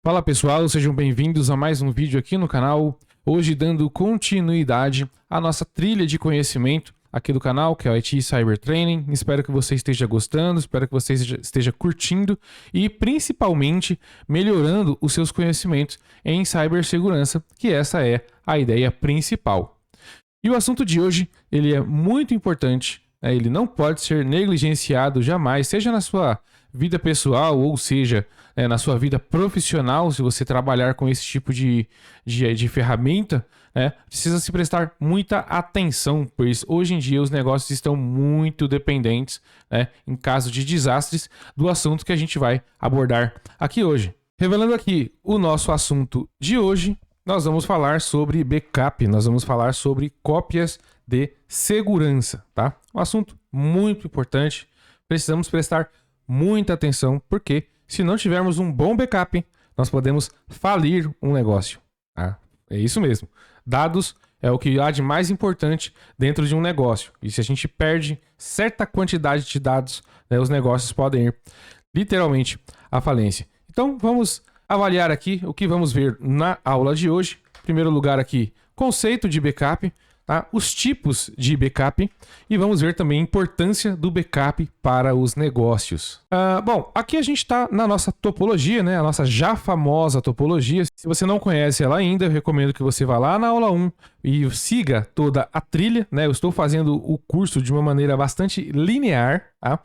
Fala pessoal, sejam bem-vindos a mais um vídeo aqui no canal. Hoje dando continuidade à nossa trilha de conhecimento aqui do canal, que é o IT Cyber Training. Espero que você esteja gostando, espero que você esteja curtindo e principalmente melhorando os seus conhecimentos em cibersegurança, que essa é a ideia principal. E o assunto de hoje, ele é muito importante, né? Ele não pode ser negligenciado jamais, seja na sua vida pessoal ou seja na sua vida profissional, se você trabalhar com esse tipo de ferramenta, né? Precisa se prestar muita atenção, pois hoje em dia os negócios estão muito dependentes, né, em caso de desastres, do assunto que a gente vai abordar aqui hoje. Revelando aqui o nosso assunto de hoje, nós vamos falar sobre backup, nós vamos falar sobre cópias de segurança, tá? Um assunto muito importante, precisamos prestar muita atenção, porque se não tivermos um bom backup, nós podemos falir um negócio, tá? É isso mesmo. Dados é o que há de mais importante dentro de um negócio. E se a gente perde certa quantidade de dados, né, os negócios podem ir literalmente à falência. Então vamos avaliar aqui o que vamos ver na aula de hoje. Em primeiro lugar aqui, conceito de backup, tá? Os tipos de backup e vamos ver também a importância do backup para os negócios. Bom, aqui a gente está na nossa topologia, né? A nossa já famosa topologia. Se você não conhece ela ainda, eu recomendo que você vá lá na aula 1 e siga toda a trilha, né? Eu estou fazendo o curso de uma maneira bastante linear, tá?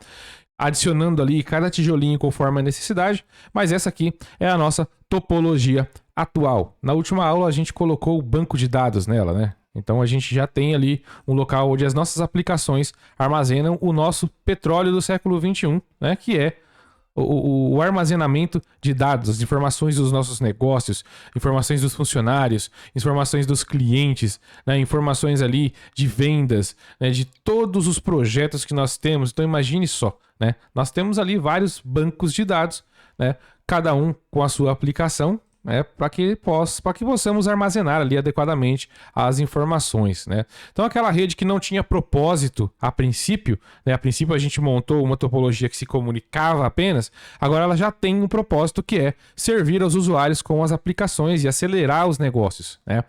Adicionando ali cada tijolinho conforme a necessidade, mas essa aqui é a nossa topologia atual. Na última aula a gente colocou o banco de dados nela, né? Então a gente já tem ali um local onde as nossas aplicações armazenam o nosso petróleo do século XXI, né? Que é o armazenamento de dados, as informações dos nossos negócios, informações dos funcionários, informações dos clientes, né? Informações ali de vendas, né? De todos os projetos que nós temos. Então imagine só, né? Nós temos ali vários bancos de dados, né? Cada um com a sua aplicação, para que possamos armazenar ali adequadamente as informações, né? Então aquela rede que não tinha propósito a princípio, né? A princípio a gente montou uma topologia que se comunicava apenas, agora ela já tem um propósito que é servir aos usuários com as aplicações e acelerar os negócios, né?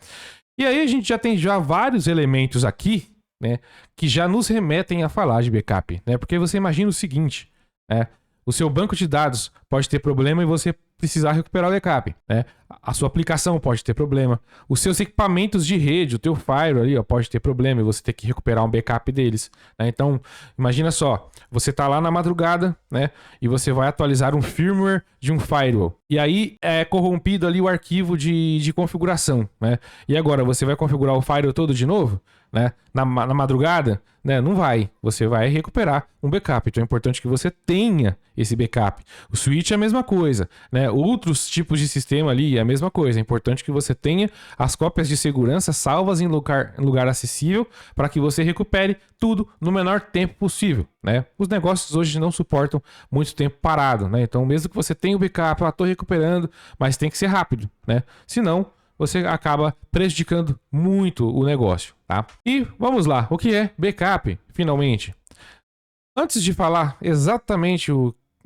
E aí a gente já tem vários elementos aqui, né, que já nos remetem a falar de backup, né? Porque você imagina o seguinte, né? O seu banco de dados pode ter problema e você precisar recuperar o backup, né? A sua aplicação pode ter problema. Os seus equipamentos de rede, o teu firewall ali, pode ter problema e você ter que recuperar um backup deles, né? Então, imagina só, você tá lá na madrugada, né? E você vai atualizar um firmware de um firewall. E aí é corrompido ali o arquivo de configuração, né? E agora, você vai configurar o firewall todo de novo, né? Na madrugada, né? Não vai. Você vai recuperar um backup. Então é importante que você tenha esse backup. O switch é a mesma coisa, né? Outros tipos de sistema ali é a mesma coisa. É importante que você tenha as cópias de segurança salvas em lugar acessível para que você recupere tudo no menor tempo possível, né? Os negócios hoje não suportam muito tempo parado, né? Então mesmo que você tenha o backup, estou recuperando, mas tem que ser rápido, né? Senão você acaba prejudicando muito o negócio, tá? E vamos lá, o que é backup, finalmente? Antes de falar exatamente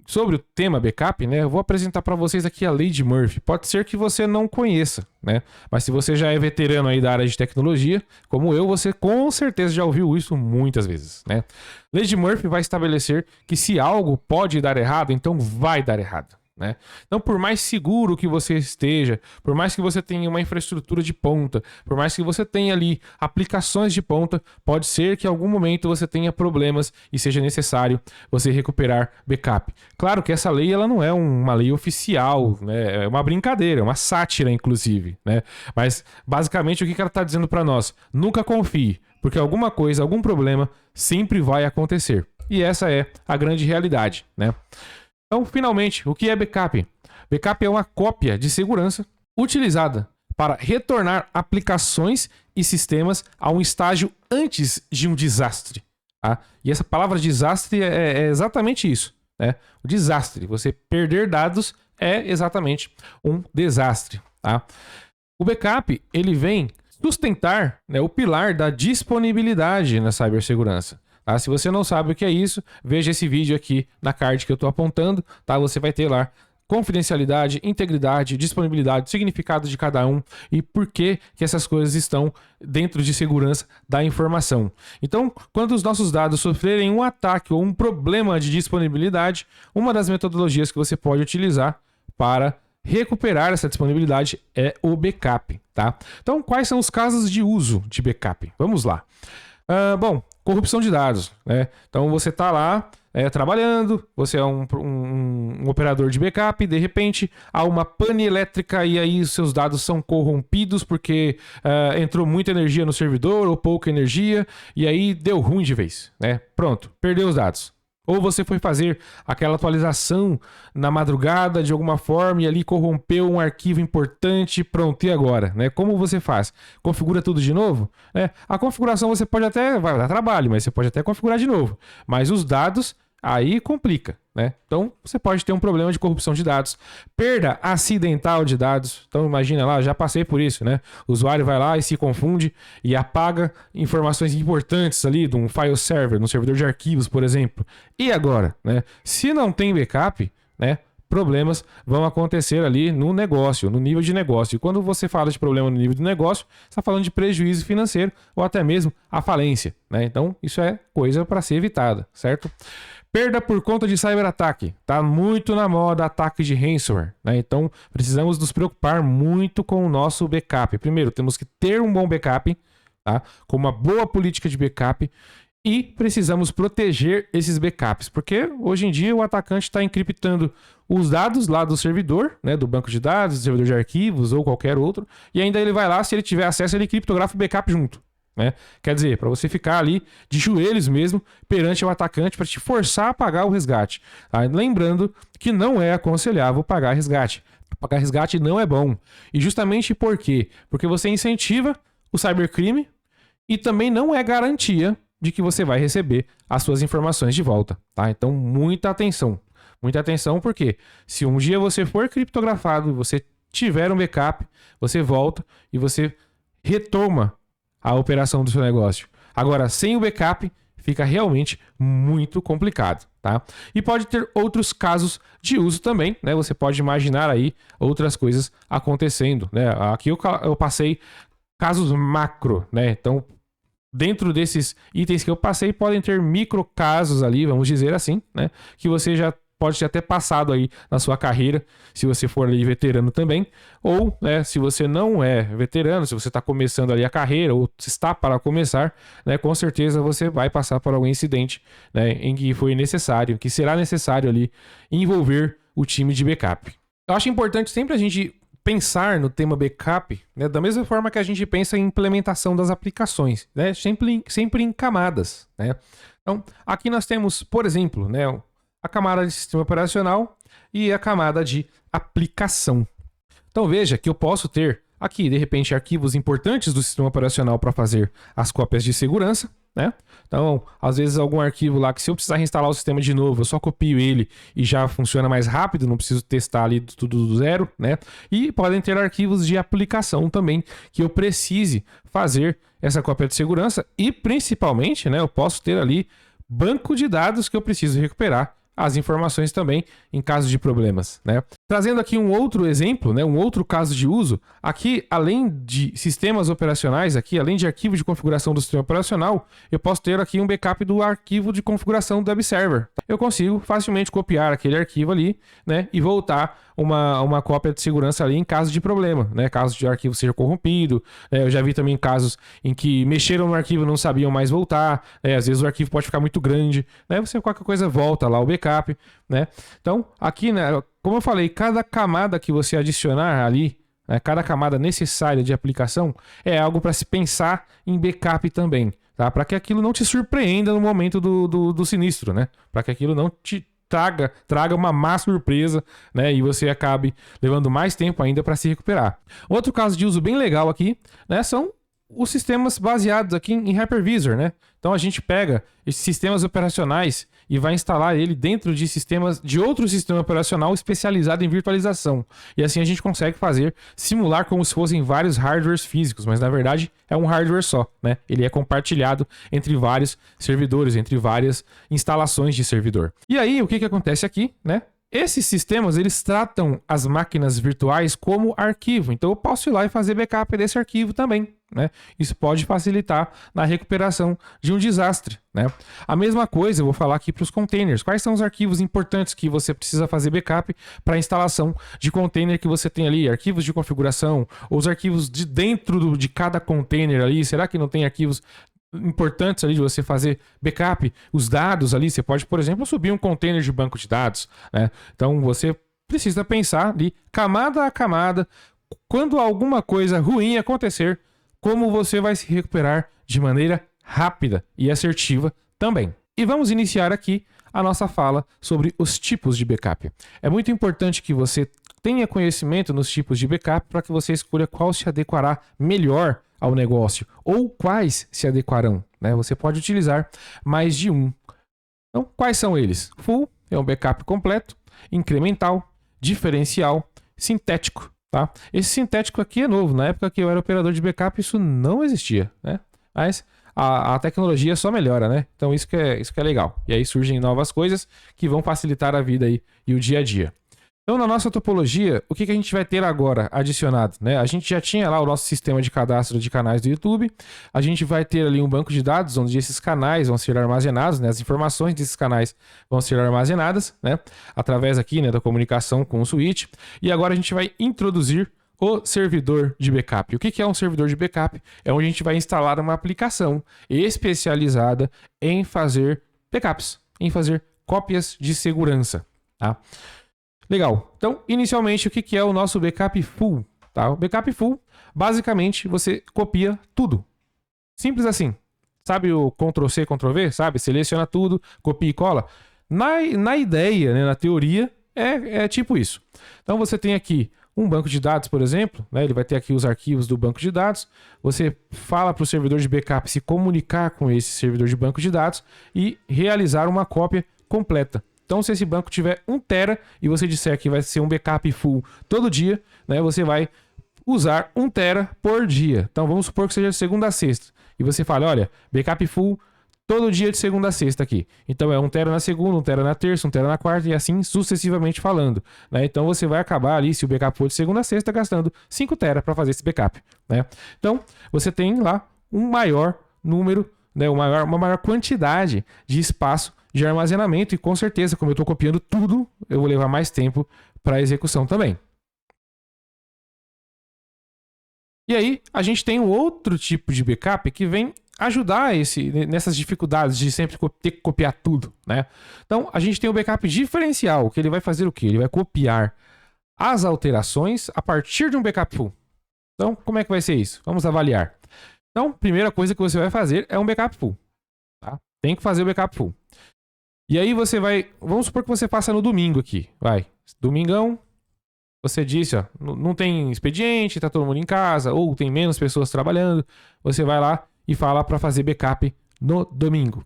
sobre o tema backup, né, eu vou apresentar para vocês aqui a lei de Murphy. Pode ser que você não conheça, né? Mas se você já é veterano aí da área de tecnologia, como eu, você com certeza já ouviu isso muitas vezes, né? Lei de Murphy vai estabelecer que se algo pode dar errado, então vai dar errado, né? Então, por mais seguro que você esteja, por mais que você tenha uma infraestrutura de ponta, por mais que você tenha ali aplicações de ponta, pode ser que em algum momento você tenha problemas e seja necessário você recuperar backup. Claro que essa lei ela não é uma lei oficial, né? É uma brincadeira, é uma sátira, inclusive, né? Mas basicamente o que ela está dizendo para nós? Nunca confie, porque alguma coisa, algum problema sempre vai acontecer. E essa é a grande realidade, né? Então, finalmente, o que é backup? Backup é uma cópia de segurança utilizada para retornar aplicações e sistemas a um estágio antes de um desastre, tá? E essa palavra desastre é exatamente isso, né? O desastre, você perder dados é exatamente um desastre, tá? O backup, ele vem sustentar, né, o pilar da disponibilidade na cibersegurança. Tá? Se você não sabe o que é isso, veja esse vídeo aqui na card que eu estou apontando, tá? Você vai ter lá confidencialidade, integridade, disponibilidade, significado de cada um e por que essas coisas estão dentro de segurança da informação. Então, quando os nossos dados sofrerem um ataque ou um problema de disponibilidade, uma das metodologias que você pode utilizar para recuperar essa disponibilidade é o backup, tá? Então, quais são os casos de uso de backup? Vamos lá. Bom, corrupção de dados, né? Então, você está lá trabalhando, você é um operador de backup, de repente há uma pane elétrica e aí os seus dados são corrompidos porque entrou muita energia no servidor ou pouca energia e aí deu ruim de vez, né? Pronto, perdeu os dados. Ou você foi fazer aquela atualização na madrugada de alguma forma e ali corrompeu um arquivo importante, pronto, e agora? Né? Como você faz? Configura tudo de novo? A configuração você pode até, vai dar trabalho, mas você pode até configurar de novo. Mas os dados, aí complica, né? Então, você pode ter um problema de corrupção de dados. Perda acidental de dados. Então, imagina lá, já passei por isso, né? O usuário vai lá e se confunde e apaga informações importantes ali de um file server, no servidor de arquivos, por exemplo. E agora, né? Se não tem backup, né? Problemas vão acontecer ali no negócio, no nível de negócio. E quando você fala de problema no nível do negócio, você está falando de prejuízo financeiro ou até mesmo a falência, né? Então, isso é coisa para ser evitada, certo? Perda por conta de cyberataque. Tá muito na moda ataque de ransomware, né? Então, precisamos nos preocupar muito com o nosso backup. Primeiro, temos que ter um bom backup, tá? Com uma boa política de backup. E precisamos proteger esses backups, porque hoje em dia o atacante está encriptando os dados lá do servidor, né, do banco de dados, do servidor de arquivos ou qualquer outro, e ainda ele vai lá, se ele tiver acesso, ele criptografa o backup junto. Né? Quer dizer, para você ficar ali de joelhos mesmo perante o atacante para te forçar a pagar o resgate. Tá? Lembrando que não é aconselhável pagar resgate. Pagar resgate não é bom. E justamente por quê? Porque você incentiva o cybercrime e também não é garantia de que você vai receber as suas informações de volta, tá? Então, muita atenção. Muita atenção porque se um dia você for criptografado e você tiver um backup, você volta e você retoma a operação do seu negócio. Agora, sem o backup, fica realmente muito complicado, tá? E pode ter outros casos de uso também, né? Você pode imaginar aí outras coisas acontecendo, né? Aqui eu passei casos macro, né? Então, dentro desses itens que eu passei, podem ter micro casos ali, vamos dizer assim, né? Que você já pode ter até passado aí na sua carreira, se você for ali veterano também. Ou, né, se você não é veterano, se você está começando ali a carreira, ou está para começar, né, com certeza você vai passar por algum incidente, né, em que foi necessário, que será necessário ali envolver o time de backup. Eu acho importante sempre a gente pensar no tema backup, né, da mesma forma que a gente pensa em implementação das aplicações, né, sempre em camadas, né? Então, aqui nós temos, por exemplo, né, a camada de sistema operacional e a camada de aplicação. Então, veja que eu posso ter aqui, de repente, arquivos importantes do sistema operacional para fazer as cópias de segurança, né? Então, às vezes algum arquivo lá que se eu precisar reinstalar o sistema de novo, eu só copio ele e já funciona mais rápido, não preciso testar ali tudo do zero, né? E podem ter arquivos de aplicação também que eu precise fazer essa cópia de segurança e principalmente, né, eu posso ter ali banco de dados que eu preciso recuperar as informações também em caso de problemas, né? Trazendo aqui um outro exemplo, né, um outro caso de uso, aqui além de sistemas operacionais, aqui além de arquivo de configuração do sistema operacional, eu posso ter aqui um backup do arquivo de configuração do web server. Eu consigo facilmente copiar aquele arquivo ali, né, e voltar uma cópia de segurança ali em caso de problema, né, caso de arquivo seja corrompido. Eu já vi também casos em que mexeram no arquivo e não sabiam mais voltar, né, às vezes o arquivo pode ficar muito grande, né, você qualquer coisa volta lá o backup, né? Então, aqui, né, como eu falei, cada camada que você adicionar ali, né, cada camada necessária de aplicação é algo para se pensar em backup também, tá? Para que aquilo não te surpreenda no momento do sinistro, né? Para que aquilo não te traga uma má surpresa, né? E você acabe levando mais tempo ainda para se recuperar. Outro caso de uso bem legal aqui, né, são os sistemas baseados aqui em Hypervisor, né? Então a gente pega esses sistemas operacionais e vai instalar ele dentro de sistemas de outro sistema operacional especializado em virtualização. E assim a gente consegue simular como se fossem vários hardwares físicos, mas na verdade é um hardware só, né? Ele é compartilhado entre vários servidores, entre várias instalações de servidor. E aí o que acontece aqui, né? Esses sistemas, eles tratam as máquinas virtuais como arquivo. Então, eu posso ir lá e fazer backup desse arquivo também, né? Isso pode facilitar na recuperação de um desastre, né? A mesma coisa eu vou falar aqui para os containers. Quais são os arquivos importantes que você precisa fazer backup para a instalação de container que você tem ali? Arquivos de configuração, ou os arquivos de dentro de cada container ali. Será que não tem arquivos importantes ali de você fazer backup? Os dados ali, você pode, por exemplo, subir um container de banco de dados, né? Então você precisa pensar ali, camada a camada, quando alguma coisa ruim acontecer, como você vai se recuperar de maneira rápida e assertiva também. E vamos iniciar aqui a nossa fala sobre os tipos de backup. É muito importante que você tenha conhecimento nos tipos de backup para que você escolha qual se adequará melhor ao negócio, ou quais se adequarão, né? Você pode utilizar mais de um. Então, quais são eles? Full é um backup completo, incremental, diferencial, sintético, tá? Esse sintético aqui é novo. Na época que eu era operador de backup, isso não existia, né? Mas a tecnologia só melhora, né? Então isso que é legal. E aí surgem novas coisas que vão facilitar a vida aí e o dia a dia. Então, na nossa topologia, o que a gente vai ter agora adicionado, né? A gente já tinha lá o nosso sistema de cadastro de canais do YouTube. A gente vai ter ali um banco de dados onde esses canais vão ser armazenados, né? As informações desses canais vão ser armazenadas, né? Através aqui, né, da comunicação com o switch. E agora a gente vai introduzir o servidor de backup. O que é um servidor de backup? É onde a gente vai instalar uma aplicação especializada em fazer backups, em fazer cópias de segurança, tá? Legal. Então, inicialmente, o que é o nosso backup full? Tá? O backup full, basicamente, você copia tudo. Simples assim. Sabe o Ctrl+C, Ctrl+V? Sabe? Seleciona tudo, copia e cola. Na ideia, né, na teoria, é tipo isso. Então, você tem aqui um banco de dados, por exemplo, né? Ele vai ter aqui os arquivos do banco de dados. Você fala para o servidor de backup se comunicar com esse servidor de banco de dados e realizar uma cópia completa. Então, se esse banco tiver 1 tera e você disser que vai ser um backup full todo dia, né, você vai usar 1 tera por dia. Então, vamos supor que seja de segunda a sexta. E você fala, olha, backup full todo dia de segunda a sexta aqui. Então, é 1 tera na segunda, 1 tera na terça, 1 tera na quarta e assim sucessivamente falando, né? Então, você vai acabar ali, se o backup for de segunda a sexta, gastando 5 tera para fazer esse backup, né? Então, você tem lá um maior número, né, uma maior quantidade de espaço de armazenamento e com certeza, como eu estou copiando tudo, eu vou levar mais tempo para a execução também. E aí, a gente tem um outro tipo de backup que vem ajudar nessas dificuldades de sempre ter que copiar tudo, né? Então, a gente tem o backup diferencial, que ele vai fazer o quê? Ele vai copiar as alterações a partir de um backup full. Então, como é que vai ser isso? Vamos avaliar. Então, primeira coisa que você vai fazer é um backup full, tá? Tem que fazer o backup full. E aí você vai... Vamos supor que você faça no domingo aqui. Vai. Domingão. Você disse, ó, não tem expediente, tá todo mundo em casa, ou tem menos pessoas trabalhando. Você vai lá e fala para fazer backup no domingo.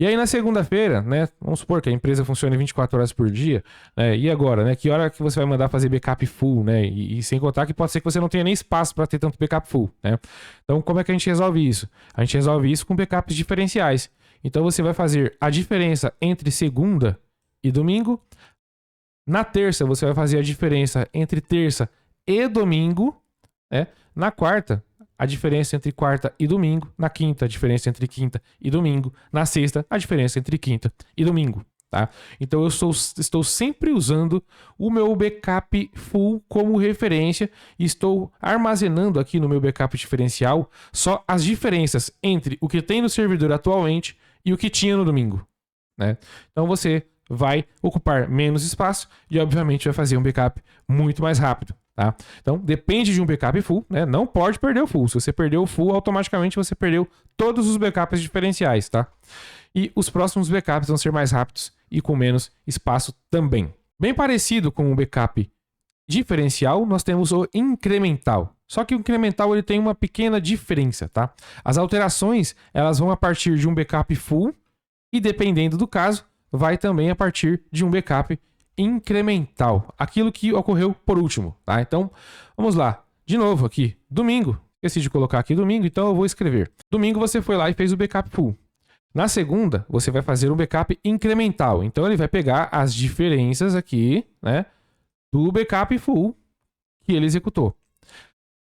E aí na segunda-feira, né? Vamos supor que a empresa funcione 24 horas por dia, né? E agora, né? Que hora que você vai mandar fazer backup full, né? E sem contar que pode ser que você não tenha nem espaço para ter tanto backup full, né? Então como é que a gente resolve isso? A gente resolve isso com backups diferenciais. Então você vai fazer a diferença entre segunda e domingo. Na terça você vai fazer a diferença entre terça e domingo, né? Na quarta, a diferença entre quarta e domingo. Na quinta, a diferença entre quinta e domingo. Na sexta, a diferença entre quinta e domingo, tá? Então eu estou sempre usando o meu backup full como referência e estou armazenando aqui no meu backup diferencial só as diferenças entre o que tem no servidor atualmente e o que tinha no domingo, né? Então você vai ocupar menos espaço e obviamente vai fazer um backup muito mais rápido, tá? Então depende de um backup full, né? Não pode perder o full. Se você perdeu o full, automaticamente você perdeu todos os backups diferenciais, tá? E os próximos backups vão ser mais rápidos e com menos espaço também. Bem parecido com o backup diferencial, nós temos o incremental. Só que o incremental ele tem uma pequena diferença, tá? As alterações, elas vão a partir de um backup full e dependendo do caso, vai também a partir de um backup incremental. Aquilo que ocorreu por último, tá? Então, vamos lá. De novo aqui, domingo. Esqueci de colocar aqui domingo, então eu vou escrever. Domingo você foi lá e fez o backup full. Na segunda, você vai fazer um backup incremental. Então ele vai pegar as diferenças aqui, né, do backup full que ele executou.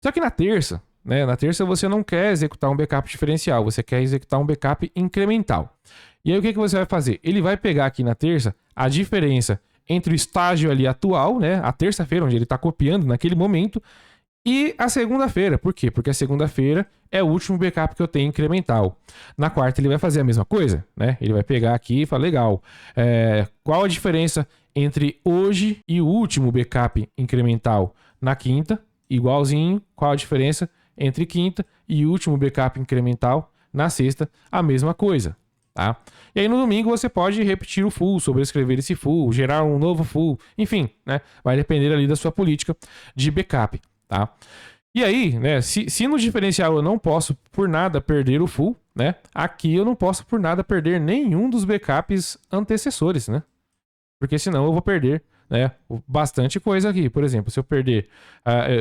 Só que na terça, né, você não quer executar um backup diferencial, você quer executar um backup incremental. E aí o que você vai fazer? Ele vai pegar aqui na terça a diferença entre o estágio ali atual, né, a terça-feira, onde ele está copiando naquele momento, e a segunda-feira. Por quê? Porque a segunda-feira é o último backup que eu tenho incremental. Na quarta ele vai fazer a mesma coisa, né? Ele vai pegar aqui e falar, legal, qual a diferença entre hoje e o último backup incremental na quinta? Igualzinho, qual a diferença entre quinta e o último backup incremental na sexta? A mesma coisa, tá? E aí no domingo você pode repetir o full, sobrescrever esse full, gerar um novo full, enfim, né? Vai depender ali da sua política de backup, tá? E aí, né, se no diferencial eu não posso por nada perder o full, né? Aqui eu não posso por nada perder nenhum dos backups antecessores, né? Porque senão eu vou perder, né, bastante coisa aqui. Por exemplo, se eu perder,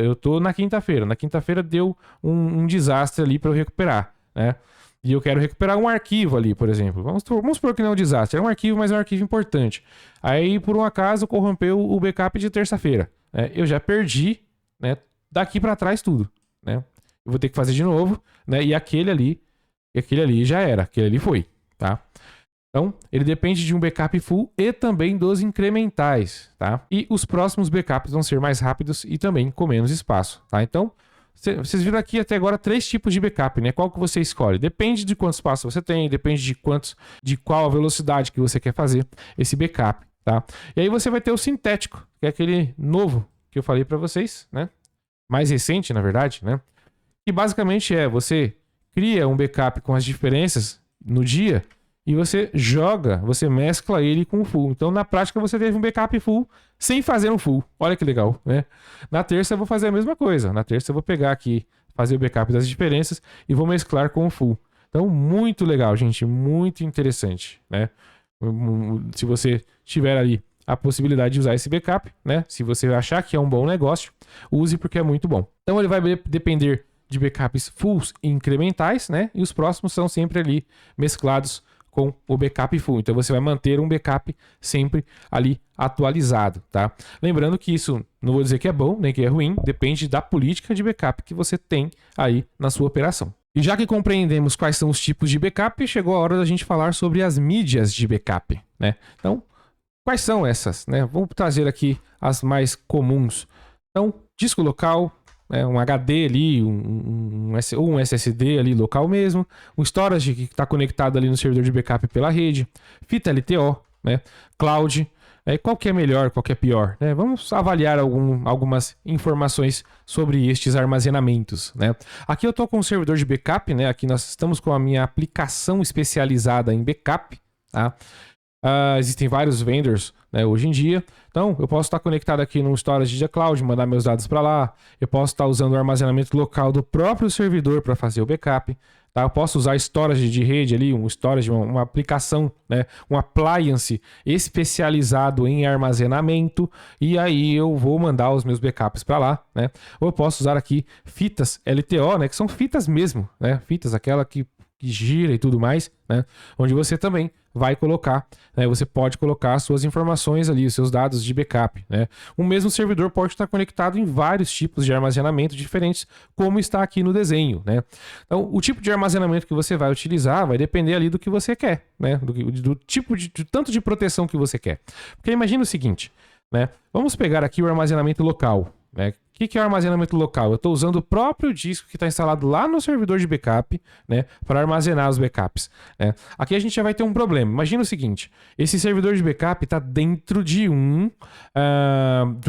eu tô na quinta-feira deu um desastre ali para eu recuperar, né? E eu quero recuperar um arquivo ali, por exemplo. Vamos supor que não é um desastre, é um arquivo, mas é um arquivo importante. Aí, por um acaso, corrompeu o backup de terça-feira, né? Eu já perdi, né, daqui para trás tudo, né? Eu vou ter que fazer de novo, né? E aquele ali já era, aquele ali foi, tá? Então, ele depende de um backup full e também dos incrementais, tá? E os próximos backups vão ser mais rápidos e também com menos espaço, tá? Então, vocês viram aqui até agora 3 tipos de backup, né? Qual que você escolhe? Depende de quanto espaço você tem, depende de qual a velocidade que você quer fazer esse backup, tá? E aí você vai ter o sintético, que é aquele novo que eu falei para vocês, né? Mais recente, na verdade, né? Que basicamente você cria um backup com as diferenças no dia e você mescla ele com o full. Então, na prática, você teve um backup full sem fazer um full. Olha que legal, né? Na terça, eu vou fazer a mesma coisa. Na terça, eu vou pegar aqui, fazer o backup das diferenças e vou mesclar com o full. Então, muito legal, gente. Muito interessante, né? Se você tiver ali a possibilidade de usar esse backup, né? Se você achar que é um bom negócio, use porque é muito bom. Então, ele vai depender de backups fulls e incrementais, né? E os próximos são sempre ali mesclados com o backup full. Então você vai manter um backup sempre ali atualizado, tá? Lembrando que isso não vou dizer que é bom nem que é ruim, depende da política de backup que você tem aí na sua operação. E já que compreendemos quais são os tipos de backup, chegou a hora da gente falar sobre as mídias de backup, né? Então, quais são essas, né? Vamos trazer aqui as mais comuns. Então, disco local, um HD ali, um SSD ali local mesmo, um storage que está conectado ali no servidor de backup pela rede, fita LTO, né? Cloud, qual que é melhor, qual que é pior, né? Vamos avaliar algumas informações sobre estes armazenamentos, né? Aqui eu estou com o servidor de backup, né? Aqui nós estamos com a minha aplicação especializada em backup, tá? Existem vários vendors, né, hoje em dia. Então, eu posso estar conectado aqui no storage da cloud, mandar meus dados para lá. Eu posso estar usando o armazenamento local do próprio servidor para fazer o backup. Tá? Eu posso usar storage de rede ali, um storage, uma aplicação, né, um appliance especializado em armazenamento. E aí eu vou mandar os meus backups para lá, né? Ou eu posso usar aqui fitas LTO, né, que são fitas mesmo, né? Fitas, aquela que gira e tudo mais, né? Onde você também vai colocar, né? Você pode colocar suas informações ali, os seus dados de backup, né? O mesmo servidor pode estar conectado em vários tipos de armazenamento diferentes, como está aqui no desenho, né? Então, o tipo de armazenamento que você vai utilizar vai depender ali do que você quer, né? Do tipo do tanto de proteção que você quer. Porque imagina o seguinte, né? Vamos pegar aqui o armazenamento local, né? O que é o armazenamento local? Eu estou usando o próprio disco que está instalado lá no servidor de backup, né, para armazenar os backups, né? Aqui a gente já vai ter um problema. Imagina o seguinte: esse servidor de backup está dentro de um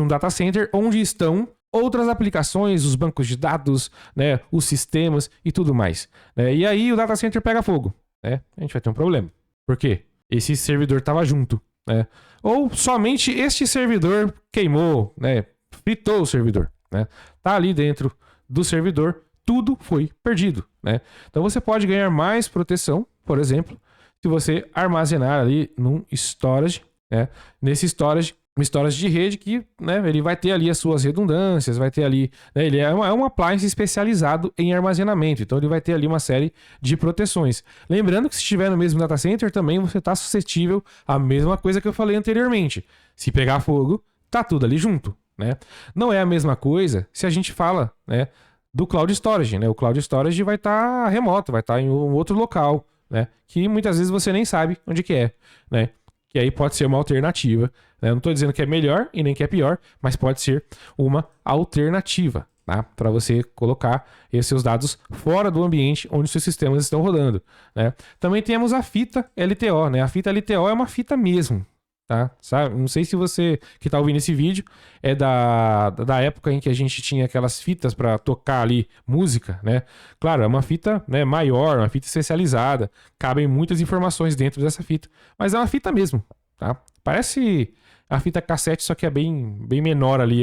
data center onde estão outras aplicações, os bancos de dados, né, os sistemas e tudo mais, né? E aí o data center pega fogo, né? A gente vai ter um problema. Por quê? Esse servidor estava junto, né? Ou somente este servidor queimou, né? Fritou o servidor, né? Tá ali dentro do servidor, tudo foi perdido, né? Então você pode ganhar mais proteção, por exemplo, se você armazenar ali num storage, né? Nesse storage um storage de rede que, né, ele vai ter ali as suas redundâncias, vai ter ali, né, ele é um appliance especializado em armazenamento, então ele vai ter ali uma série de proteções. Lembrando que se estiver no mesmo data center, também você está suscetível à mesma coisa que eu falei anteriormente. Se pegar fogo, tá tudo ali junto, né? Não é a mesma coisa se a gente fala, né, do cloud storage, né? O cloud storage vai estar remoto, vai estar em um outro local, né, que muitas vezes você nem sabe onde que é, né? Que aí pode ser uma alternativa, né? Eu não estou dizendo que é melhor e nem que é pior, mas pode ser uma alternativa, tá? Para você colocar esses seus dados fora do ambiente onde os seus sistemas estão rodando, né? Também temos a fita LTO, né? A fita LTO é uma fita mesmo, tá? Sabe? Não sei se você que está ouvindo esse vídeo é da época em que a gente tinha aquelas fitas para tocar ali música, né? Claro, é uma fita, né, maior, uma fita especializada, cabem muitas informações dentro dessa fita, mas é uma fita mesmo, tá? Parece a fita cassete, só que é bem menor ali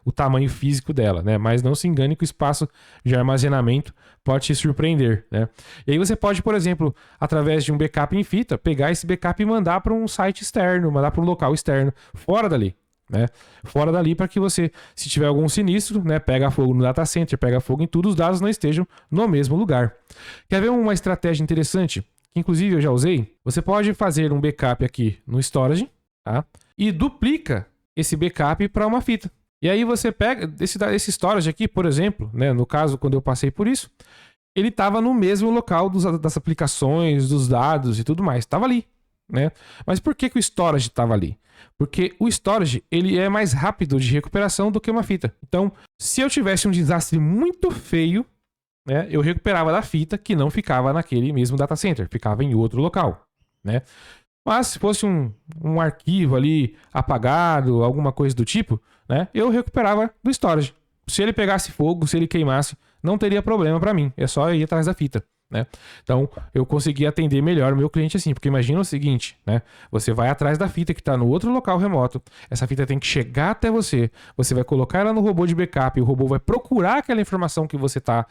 o tamanho físico dela, né? Mas não se engane que o espaço de armazenamento pode te surpreender, né? E aí você pode, por exemplo, através de um backup em fita, pegar esse backup e mandar para um site externo, mandar para um local externo, fora dali, né? Fora dali para que você, se tiver algum sinistro, né, pega fogo no data center, pega fogo em tudo, os dados não estejam no mesmo lugar. Quer ver uma estratégia interessante? Que inclusive eu já usei? Você pode fazer um backup aqui no storage, tá? E duplica esse backup para uma fita. E aí você pega esse storage aqui, por exemplo, né, no caso quando eu passei por isso, ele estava no mesmo local das aplicações, dos dados e tudo mais, estava ali, né? Mas por que o storage estava ali? Porque o storage ele é mais rápido de recuperação do que uma fita. Então, se eu tivesse um desastre muito feio, né, eu recuperava da fita que não ficava naquele mesmo data center, ficava em outro local, né? Mas se fosse um arquivo ali apagado, alguma coisa do tipo, né, eu recuperava do storage. Se ele pegasse fogo, se ele queimasse, não teria problema para mim. É só ir atrás da fita, né? Então, eu consegui atender melhor o meu cliente assim. Porque imagina o seguinte, né? Você vai atrás da fita que está no outro local remoto. Essa fita tem que chegar até você. Você vai colocar ela no robô de backup. E o robô vai procurar aquela informação que você está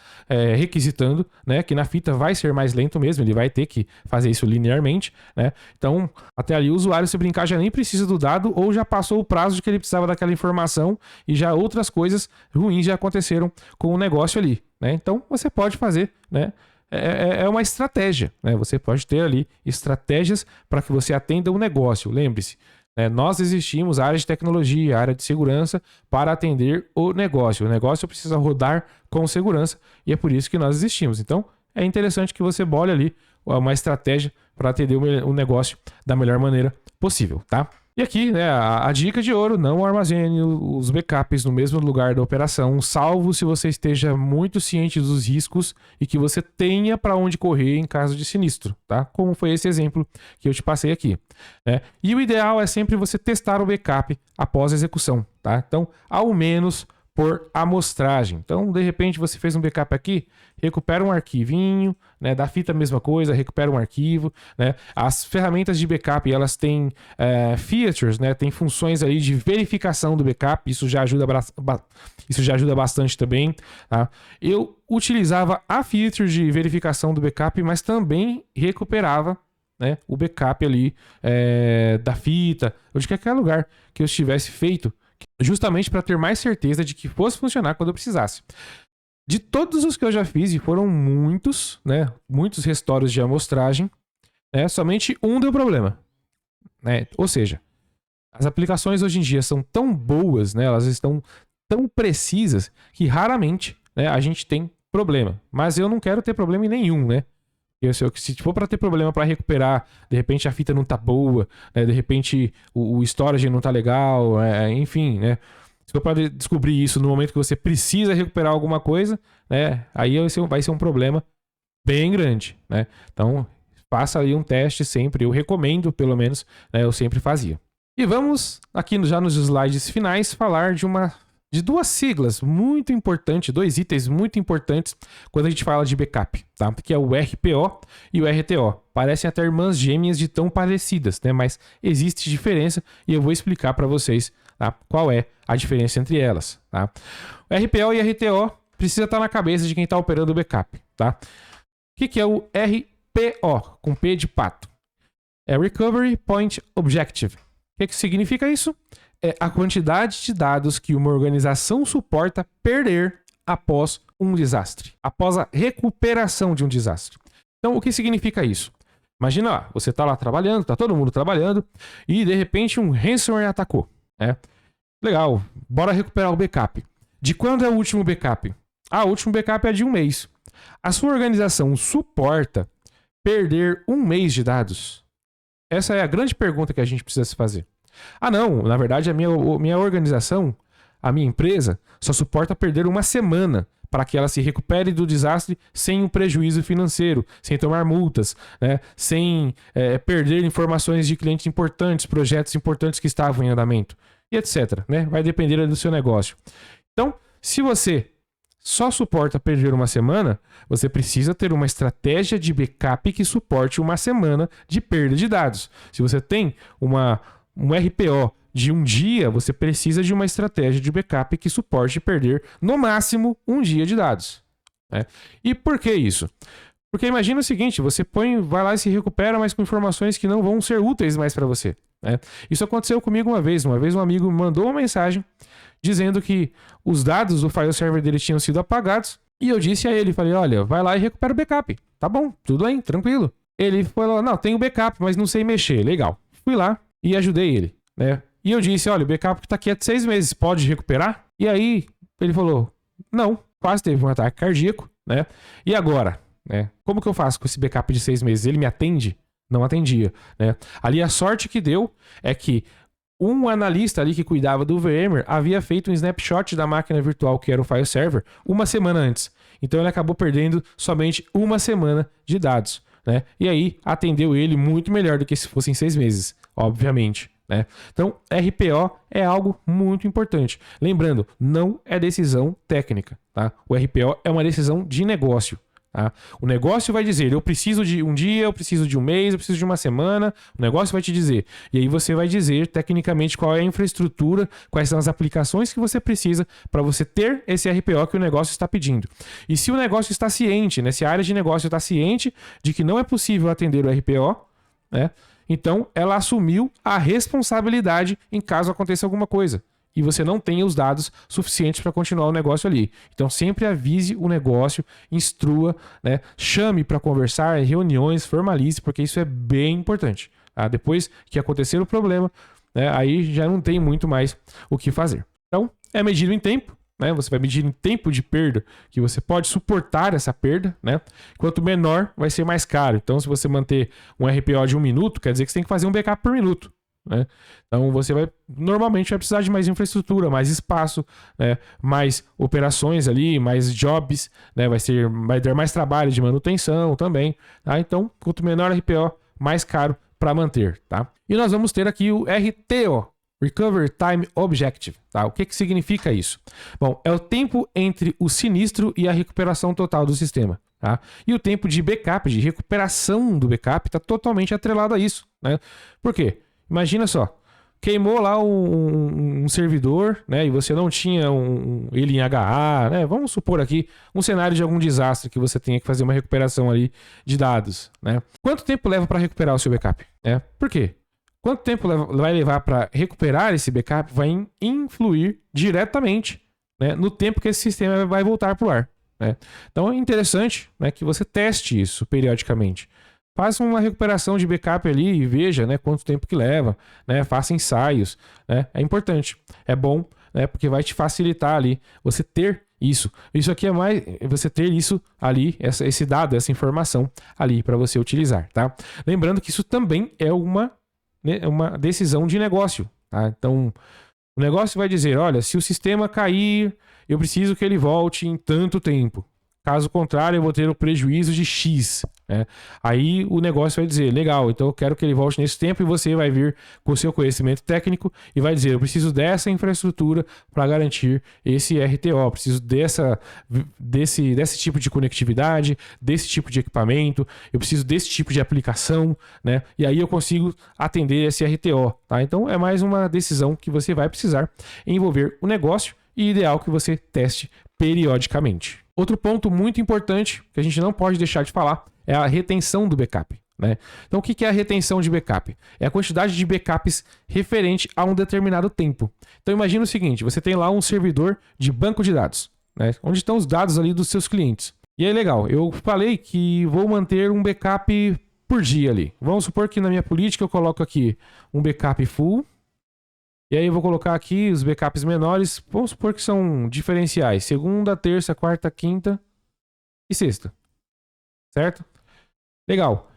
requisitando, né? Que na fita vai ser mais lento mesmo. Ele vai ter que fazer isso linearmente, né? Então, até ali o usuário, se brincar, já nem precisa do dado ou já passou o prazo de que ele precisava daquela informação e já outras coisas ruins já aconteceram com o negócio ali, né? Então, você pode fazer, né? É uma estratégia, né? Você pode ter ali estratégias para que você atenda o negócio. Lembre-se, né? Nós existimos, a área de tecnologia, a área de segurança, para atender o negócio. O negócio precisa rodar com segurança e é por isso que nós existimos. Então, é interessante que você bole ali uma estratégia para atender o negócio da melhor maneira possível, tá? E aqui, né, a dica de ouro: não armazene os backups no mesmo lugar da operação, salvo se você esteja muito ciente dos riscos e que você tenha para onde correr em caso de sinistro, tá? Como foi esse exemplo que eu te passei aqui, né? E o ideal é sempre você testar o backup após a execução, tá? Então, ao menos por amostragem. Então, de repente, você fez um backup aqui, recupera um arquivinho, né? Da fita a mesma coisa, recupera um arquivo, né? As ferramentas de backup, elas têm features, né? Tem funções aí de verificação do backup, isso já ajuda bastante também, tá? Eu utilizava a feature de verificação do backup, mas também recuperava, né, o backup ali da fita, ou de qualquer lugar que eu estivesse feito, justamente para ter mais certeza de que fosse funcionar quando eu precisasse. De todos os que eu já fiz, e foram muitos, né, muitos restauros de amostragem, né, somente um deu problema, né? Ou seja, as aplicações hoje em dia são tão boas, né, elas estão tão precisas que raramente, né, a gente tem problema. Mas eu não quero ter problema em nenhum, né? Se for para ter problema para recuperar, de repente a fita não tá boa, né? De repente o storage não tá legal, enfim, né? Se for para descobrir isso no momento que você precisa recuperar alguma coisa, né? Aí vai ser um problema bem grande, né? Então, faça aí um teste sempre. Eu recomendo, pelo menos, né? Eu sempre fazia. E vamos aqui já nos slides finais falar de duas siglas muito importantes, dois itens muito importantes quando a gente fala de backup, tá? Que é o RPO e o RTO. Parecem até irmãs gêmeas de tão parecidas, né? Mas existe diferença e eu vou explicar para vocês, tá, qual é a diferença entre elas, tá? O RPO e RTO precisa estar na cabeça de quem está operando o backup, tá? O que é o RPO, com P de pato? É Recovery Point Objective. O que significa isso? é a quantidade de dados que uma organização suporta perder após um desastre, após a recuperação de um desastre. Então, o que significa isso? Imagina lá, você está lá trabalhando, está todo mundo trabalhando, e de repente um ransomware atacou. Legal, bora recuperar o backup. De quando é o último backup? O último backup é de um mês. A sua organização suporta perder um mês de dados? Essa é a grande pergunta que a gente precisa se fazer. Não, na verdade a minha organização, a minha empresa, só suporta perder uma semana para que ela se recupere do desastre sem um prejuízo financeiro, sem tomar multas, né? Sem perder informações de clientes importantes, projetos importantes que estavam em andamento, e etc. Né? Vai depender do seu negócio. Então, se você só suporta perder uma semana, você precisa ter uma estratégia de backup que suporte uma semana de perda de dados. Se você tem um RPO de um dia, você precisa de uma estratégia de backup que suporte perder no máximo um dia de dados. Né? E por que isso? Porque imagina o seguinte, você vai lá e se recupera, mas com informações que não vão ser úteis mais para você. Né? Isso aconteceu comigo uma vez. Uma vez um amigo me mandou uma mensagem dizendo que os dados do file server dele tinham sido apagados. E eu disse a ele, falei, olha, vai lá e recupera o backup. Tá bom, tudo bem, tranquilo. Ele falou, não, tenho backup, mas não sei mexer. Legal. Fui lá e ajudei ele, né? E eu disse, olha, o backup tá aqui há 6 meses, pode recuperar? E aí ele falou, não, quase teve um ataque cardíaco, né? E agora, né? Como que eu faço com esse backup de 6 meses? Ele me atende? Não atendia, né? Ali a sorte que deu é que um analista ali que cuidava do VMware havia feito um snapshot da máquina virtual que era o file server uma semana antes. Então ele acabou perdendo somente uma semana de dados, né? E aí atendeu ele muito melhor do que se fossem 6 meses, obviamente. Né? Então, RPO é algo muito importante. Lembrando, não é decisão técnica. Tá? O RPO é uma decisão de negócio. Tá? O negócio vai dizer, eu preciso de um dia, eu preciso de um mês, eu preciso de uma semana. O negócio vai te dizer. E aí você vai dizer, tecnicamente, qual é a infraestrutura, quais são as aplicações que você precisa para você ter esse RPO que o negócio está pedindo. E se o negócio está ciente, né? Se a área de negócio está ciente de que não é possível atender o RPO, né? Então, ela assumiu a responsabilidade em caso aconteça alguma coisa. E você não tenha os dados suficientes para continuar o negócio ali. Então, sempre avise o negócio, instrua, né? Chame para conversar, reuniões, formalize, porque isso é bem importante. Tá? Depois que acontecer o problema, né? Aí já não tem muito mais o que fazer. Então, é medido em tempo. Né? Você vai medir em tempo de perda que você pode suportar essa perda, né? Quanto menor, vai ser mais caro. Então, se você manter um RPO de 1 minuto, quer dizer que você tem que fazer um backup por minuto. Né? Então, você normalmente vai precisar de mais infraestrutura, mais espaço, né? Mais operações ali, mais jobs, né? Vai ter mais trabalho de manutenção também. Tá? Então, quanto menor o RPO, mais caro para manter. Tá? E nós vamos ter aqui o RTO. Recovery Time Objective. Tá? O que significa isso? Bom, é o tempo entre o sinistro e a recuperação total do sistema. Tá? E o tempo de backup, de recuperação do backup, está totalmente atrelado a isso. Né? Por quê? Imagina só, queimou lá um servidor, né, e você não tinha ele em HA, né? Vamos supor aqui um cenário de algum desastre que você tenha que fazer uma recuperação ali de dados. Né? Quanto tempo leva para recuperar o seu backup? Por quê? Quanto tempo vai levar para recuperar esse backup vai influir diretamente, né, no tempo que esse sistema vai voltar para o ar. Né? Então é interessante, né, que você teste isso periodicamente. Faça uma recuperação de backup ali e veja, né, quanto tempo que leva. Né? Faça ensaios. Né? É importante, é bom, né, porque vai te facilitar ali você ter isso. Isso aqui é mais você ter isso ali, esse dado, essa informação ali para você utilizar. Tá? Lembrando que isso também é uma decisão de negócio. Tá? Então, o negócio vai dizer, olha, se o sistema cair, eu preciso que ele volte em tanto tempo. Caso contrário, eu vou ter o prejuízo de X. Né? Aí o negócio vai dizer, legal, então eu quero que ele volte nesse tempo e você vai vir com o seu conhecimento técnico e vai dizer, eu preciso dessa infraestrutura para garantir esse RTO, preciso desse tipo de conectividade, desse tipo de equipamento, eu preciso desse tipo de aplicação, né? E aí eu consigo atender esse RTO. Tá? Então é mais uma decisão que você vai precisar envolver o negócio e ideal que você teste periodicamente. Outro ponto muito importante que a gente não pode deixar de falar é a retenção do backup. né? Então, o que é a retenção de backup? É a quantidade de backups referente a um determinado tempo. Então, imagina o seguinte, você tem lá um servidor de banco de dados, né? Onde estão os dados ali dos seus clientes. E aí, legal, eu falei que vou manter um backup por dia ali. Vamos supor que na minha política eu coloco aqui um backup full. E aí eu vou colocar aqui os backups menores. Vamos supor que são diferenciais. Segunda, terça, quarta, quinta e sexta. Certo? Legal.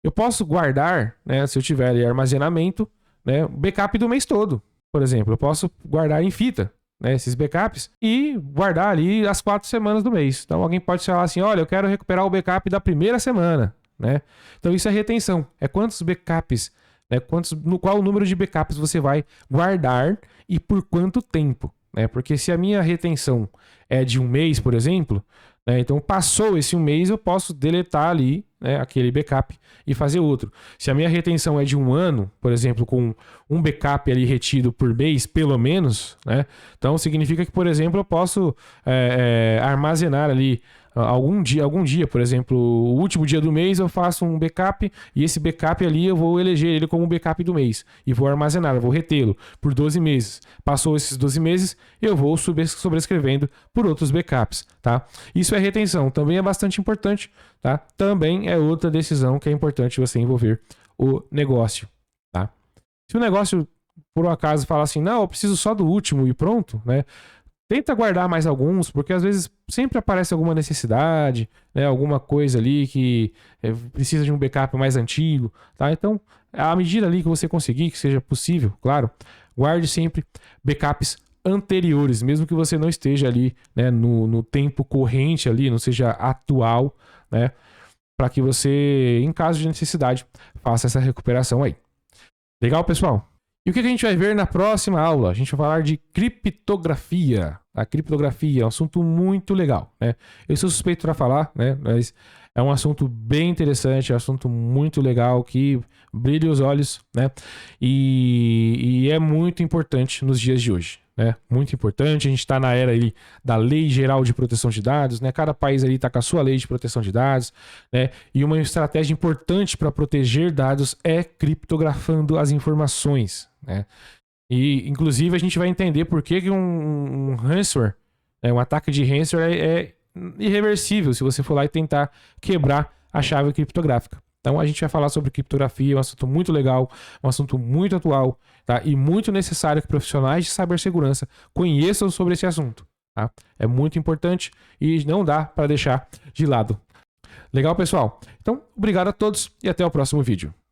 Eu posso guardar, né, se eu tiver ali armazenamento, né, backup do mês todo. Por exemplo, eu posso guardar em fita, né, esses backups e guardar ali as 4 semanas do mês. Então alguém pode falar assim, olha, eu quero recuperar o backup da primeira semana, né? Então isso é retenção. É quantos backups, né, qual o número de backups você vai guardar e por quanto tempo, né? Porque se a minha retenção é de um mês, por exemplo, né, então passou esse um mês, eu posso deletar ali, né, aquele backup e fazer outro. Se a minha retenção é de um ano, por exemplo, com um backup ali retido por mês, pelo menos, né, então significa que, por exemplo, eu posso armazenar ali algum dia, por exemplo, o último dia do mês eu faço um backup e esse backup ali eu vou eleger ele como um backup do mês e vou armazenar, eu vou retê-lo por 12 meses. Passou esses 12 meses, eu vou sobrescrevendo por outros backups, tá? Isso é retenção, também é bastante importante, tá? Também é outra decisão que é importante você envolver o negócio, tá? Se o negócio, por um acaso, fala assim, não, eu preciso só do último e pronto, né? Tenta guardar mais alguns, porque às vezes sempre aparece alguma necessidade, né? Alguma coisa ali que precisa de um backup mais antigo, tá? Então, à medida ali que você conseguir, que seja possível, claro, guarde sempre backups anteriores, mesmo que você não esteja ali, né, no tempo corrente ali, não seja atual, né? Para que você, em caso de necessidade, faça essa recuperação aí. Legal, pessoal? E o que a gente vai ver na próxima aula? A gente vai falar de criptografia. A criptografia é um assunto muito legal, né? Eu sou suspeito para falar, né? Mas é um assunto bem interessante, é um assunto muito legal que brilha os olhos, né? E é muito importante nos dias de hoje, né? Muito importante. A gente está na era aí da Lei Geral de Proteção de Dados, né? Cada país ali está com a sua lei de proteção de dados, né? E uma estratégia importante para proteger dados é criptografando as informações, né? E, inclusive, a gente vai entender por que um ransomware, né, um ataque de ransomware é irreversível se você for lá e tentar quebrar a chave criptográfica. Então, a gente vai falar sobre criptografia, é um assunto muito legal, um assunto muito atual, tá? E muito necessário que profissionais de cibersegurança conheçam sobre esse assunto, tá? É muito importante e não dá para deixar de lado. Legal, pessoal? Então, obrigado a todos e até o próximo vídeo.